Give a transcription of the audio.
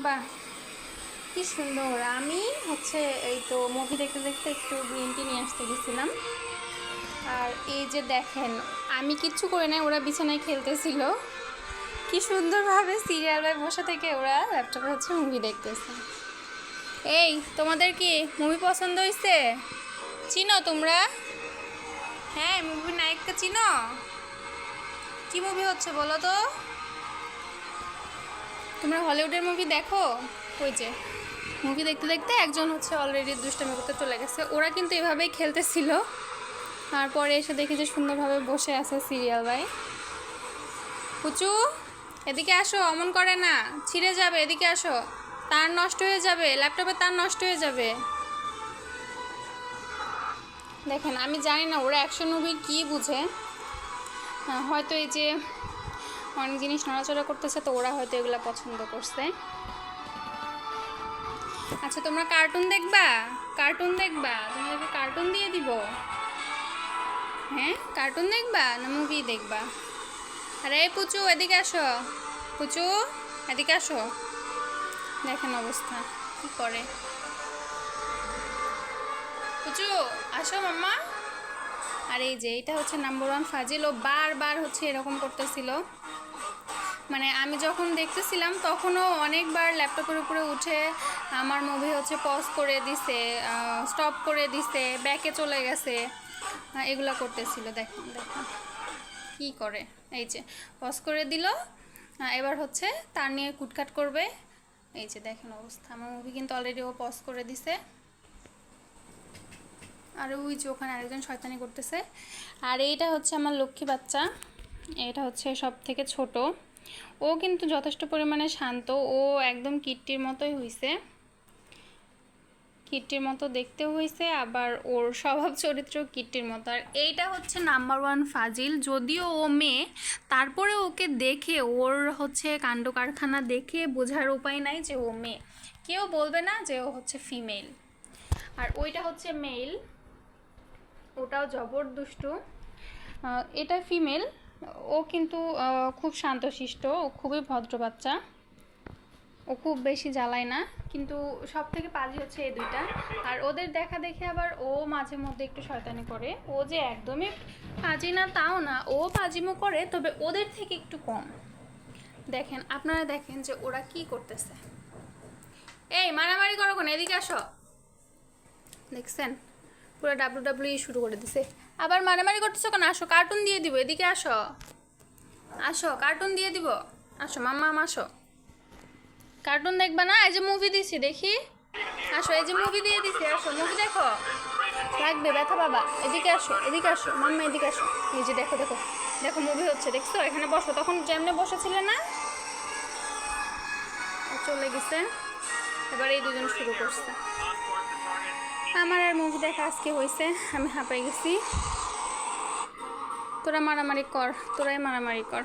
বাহ, কি সুন্দর। আমি হচ্ছে এই তো মুভি দেখতে দেখতে একটু গ্রিন টি নিয়ে আসতে গেছিলাম। আর এই যে দেখেন, আমি কিচ্ছু করি নাই, ওরা বিছানায় খেলতেছিল। কি সুন্দরভাবে সিরিয়ালে বসে থেকে ওরা ল্যাপটপে হচ্ছে মুভি দেখতেছে। এই, তোমাদের কি মুভি পছন্দ হয়েছে? চিনো তোমরা? হ্যাঁ, মুভির নায়ককে চিনো? কি মুভি হচ্ছে বলো তো? তোমরা হলিউডের মুভি দেখো? ওই যে মুভি দেখতে দেখতে একজন হচ্ছে অলরেডি দুষ্টামি করতে চলে গেছে। ওরা কিন্তু এভাবেই খেলতেছিল। তারপরে এসে দেখি যে সুন্দরভাবে বসে আছে সিরিয়াল ভাই। পুচু, এদিকে আসো, অমন করে না, ছিঁড়ে যাবে, এদিকে আসো। তার নষ্ট হয়ে যাবে, ল্যাপটপে তার নষ্ট হয়ে যাবে। দেখেন, আমি জানি না ওরা অ্যাকশন মুভির কী বুঝে। হয়তো এই যে অনেক জিনিস নড়াচড়া করতেছে, তো ওরা হয়তো এগুলো পছন্দ করছে। আচ্ছা, তোমরা কার্টুন দেখবা? কার্টুন দেখবা? তোমাদেরকে কার্টুন দিয়ে দিব। হ্যাঁ, কার্টুন দেখবা না মুভি দেখবা? আরে পুচু, এদিকে আসো। পুচু, এদিকে আসো। দেখেন অবস্থা কি করে। পুচু, আসো মাম্মা। আর এই যে এটা হচ্ছে নাম্বার ওয়ান ফাজিল। ও বারবার হচ্ছে এরকম করতেছিল। মানে আমি যখন দেখতেছিলাম তখনও অনেকবার ল্যাপটপের উপরে উঠে আমার মুভি হচ্ছে পজ করে দিছে, স্টপ করে দিছে, ব্যাকে চলে গেছে, এগুলা করতেছিল। দেখুন দেখুন কী করে। এই যে পজ করে দিল, এবার হচ্ছে তার নিয়ে কুটকাট করবে। এই যে দেখেন অবস্থা। আমার মুভি কিন্তু অলরেডি ও পজ করে দিছে। আর ওই যে ওখানে আরেকজন শয়তানি করতেছে। আর এইটা হচ্ছে আমার লক্ষ্মী বাচ্চা। এটা হচ্ছে সব থেকে ছোট। ও কিন্তু যথেষ্ট পরিমাণে শান্ত। ও একদম কিট্টির মতোই হয়েছে, কিট্টির মতো দেখতেও হয়েছে, আবার ওর স্বভাব চরিত্র কিট্টির মতো। আর এইটা হচ্ছে নাম্বার ওয়ান ফাজিল। যদিও ও মেয়ে, তারপরে ওকে দেখে, ওর হচ্ছে কাণ্ড কারখানা দেখে বোঝার উপায় নাই যে ও মেয়ে। কেউ বলবে না যে ও হচ্ছে ফিমেল। আর ওইটা হচ্ছে মেল, ওটাও জবরদুষ্টু। এটা ফিমেল। ও কিন্তু খুব শান্তশিষ্ট, ও খুবই ভদ্র বাচ্চা, ও খুব বেশি জ্বালায় না। কিন্তু সব থেকে পাজি হচ্ছে এই দুইটা। আর ওদের দেখা দেখে আবার ও মাঝে মধ্যে একটু শয়তানি করে। ও যে একদমই পাজি না তাও না, ও পাজিমো করে, তবে ওদের থেকে একটু কম। দেখেন, আপনারা দেখেন যে ওরা কি করতেছে। এই মারামারি করো কোন, এদিকে আসো। দেখছেন, পুরো ডাব্লিউডাব্লিউ শুরু করে দিছে। আবার মারামারি করতেছো কেন? আসো, কার্টুন দিয়ে দিব, এদিকে আসো। আসো, কার্টুন দিয়ে দিব। আসো মাম্মা, আসো। কার্টুন দেখবা না? এই যে মুভি দিছি, দেখি। আসো, এই যে মুভি দিয়ে দিছি, আসো মুভি দেখো। লাগবে, ব্যথা বাবা। এদিকে আসো, এদিকে আসো মাম্মা, এদিকে আসো। এই যে দেখো দেখো দেখো, মুভি হচ্ছে, দেখছো? এখানে বসো। তখন যেমনে বসেছিলে না, চলে গেছে। এবার এই দুজন শুরু করছে। আমার আর মুভি দেখা আজকে হয়েছে, আমি হাঁপাই গেছি। তোরা মারামারি কর, তোরাই মারামারি কর।